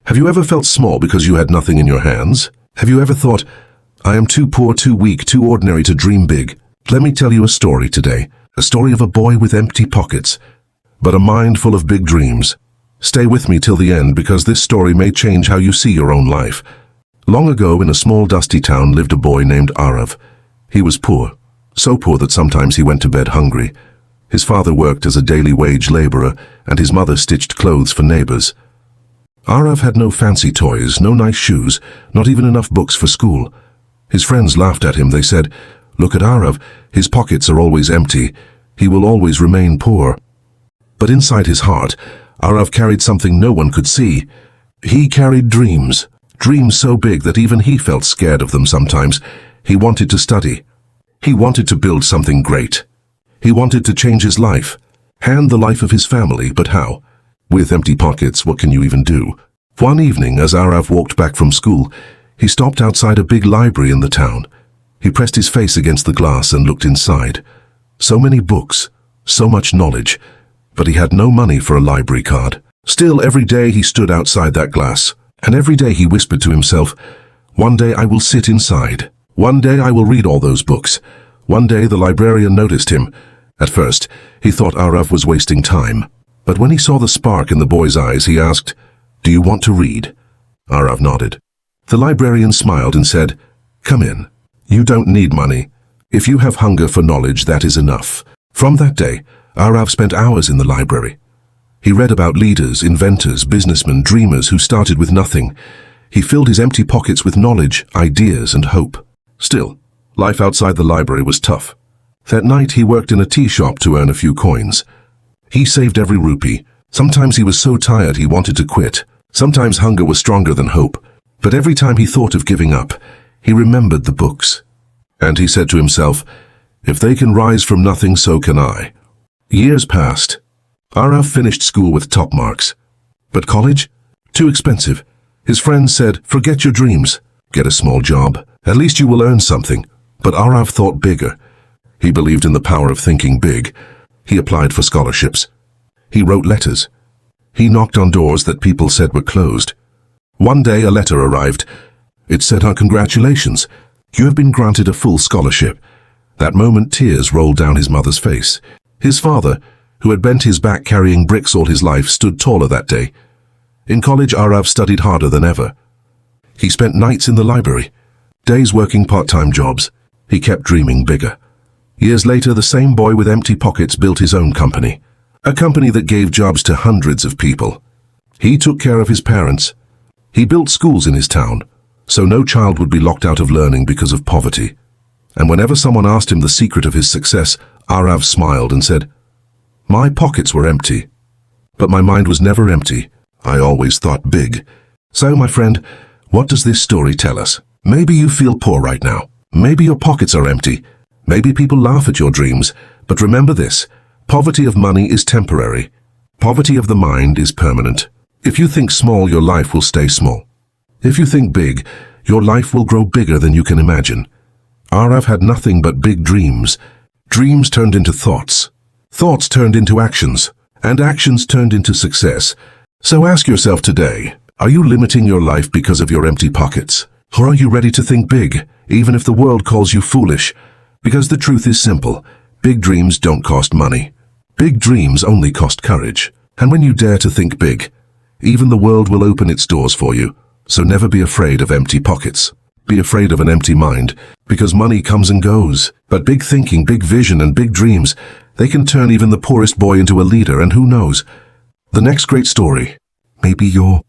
Have you ever felt small because you had nothing in your hands? Have you ever thought, I am too poor, too weak, too ordinary to dream big? Let me tell you a story today. A story of a boy with empty pockets, but a mind full of big dreams. Stay with me till the end because this story may change how you see your own life. Long ago in a small dusty town lived a boy named Aarav. He was poor, so poor that sometimes he went to bed hungry. His father worked as a daily wage laborer and his mother stitched clothes for neighbors. Aarav had no fancy toys, no nice shoes, not even enough books for school. His friends laughed at him. They said, "Look at Aarav, his pockets are always empty. He will always remain poor." But inside his heart, Aarav carried something no one could see. He carried dreams. Dreams so big that even he felt scared of them sometimes. He wanted to study. He wanted to build something great. He wanted to change his life, and the life of his family, but how? With empty pockets, what can you even do? One evening, as Aarav walked back from school, he stopped outside a big library in the town. He pressed his face against the glass and looked inside. So many books, so much knowledge, but he had no money for a library card. Still, every day he stood outside that glass, and every day he whispered to himself, "One day I will sit inside. One day I will read all those books." One day the librarian noticed him. At first, he thought Aarav was wasting time. But when he saw the spark in the boy's eyes, he asked, "Do you want to read?" Aarav nodded. The librarian smiled and said, "Come in. You don't need money. If you have hunger for knowledge, that is enough." From that day, Aarav spent hours in the library. He read about leaders, inventors, businessmen, dreamers who started with nothing. He filled his empty pockets with knowledge, ideas, and hope. Still, life outside the library was tough. That night he worked in a tea shop to earn a few coins. He saved every rupee. Sometimes he was so tired he wanted to quit. Sometimes hunger was stronger than hope. But every time he thought of giving up, he remembered the books. And he said to himself, "If they can rise from nothing, so can I." Years passed. Aarav finished school with top marks. But college? Too expensive. His friends said, "Forget your dreams. Get a small job. At least you will earn something." But Aarav thought bigger. He believed in the power of thinking big. He applied for scholarships. He wrote letters. He knocked on doors that people said were closed. One day a letter arrived. It said, "Congratulations. You have been granted a full scholarship." That moment tears rolled down his mother's face. His father, who had bent his back carrying bricks all his life, stood taller that day. In college, Aarav studied harder than ever. He spent nights in the library, days working part-time jobs. He kept dreaming bigger. Years later, the same boy with empty pockets built his own company, a company that gave jobs to hundreds of people. He took care of his parents. He built schools in his town, so no child would be locked out of learning because of poverty. And whenever someone asked him the secret of his success, Aarav smiled and said, "My pockets were empty, but my mind was never empty. I always thought big." So, my friend, what does this story tell us? Maybe you feel poor right now. Maybe your pockets are empty. Maybe people laugh at your dreams. But remember this, poverty of money is temporary. Poverty of the mind is permanent. If you think small, your life will stay small. If you think big, your life will grow bigger than you can imagine. Aarav had nothing but big dreams. Dreams turned into thoughts. Thoughts turned into actions. And actions turned into success. So ask yourself today, are you limiting your life because of your empty pockets? Or are you ready to think big, even if the world calls you foolish? Because the truth is simple. Big dreams don't cost money. Big dreams only cost courage. And when you dare to think big, even the world will open its doors for you. So never be afraid of empty pockets. Be afraid of an empty mind, because money comes and goes. But big thinking, big vision, and big dreams, they can turn even the poorest boy into a leader, and who knows? The next great story may be your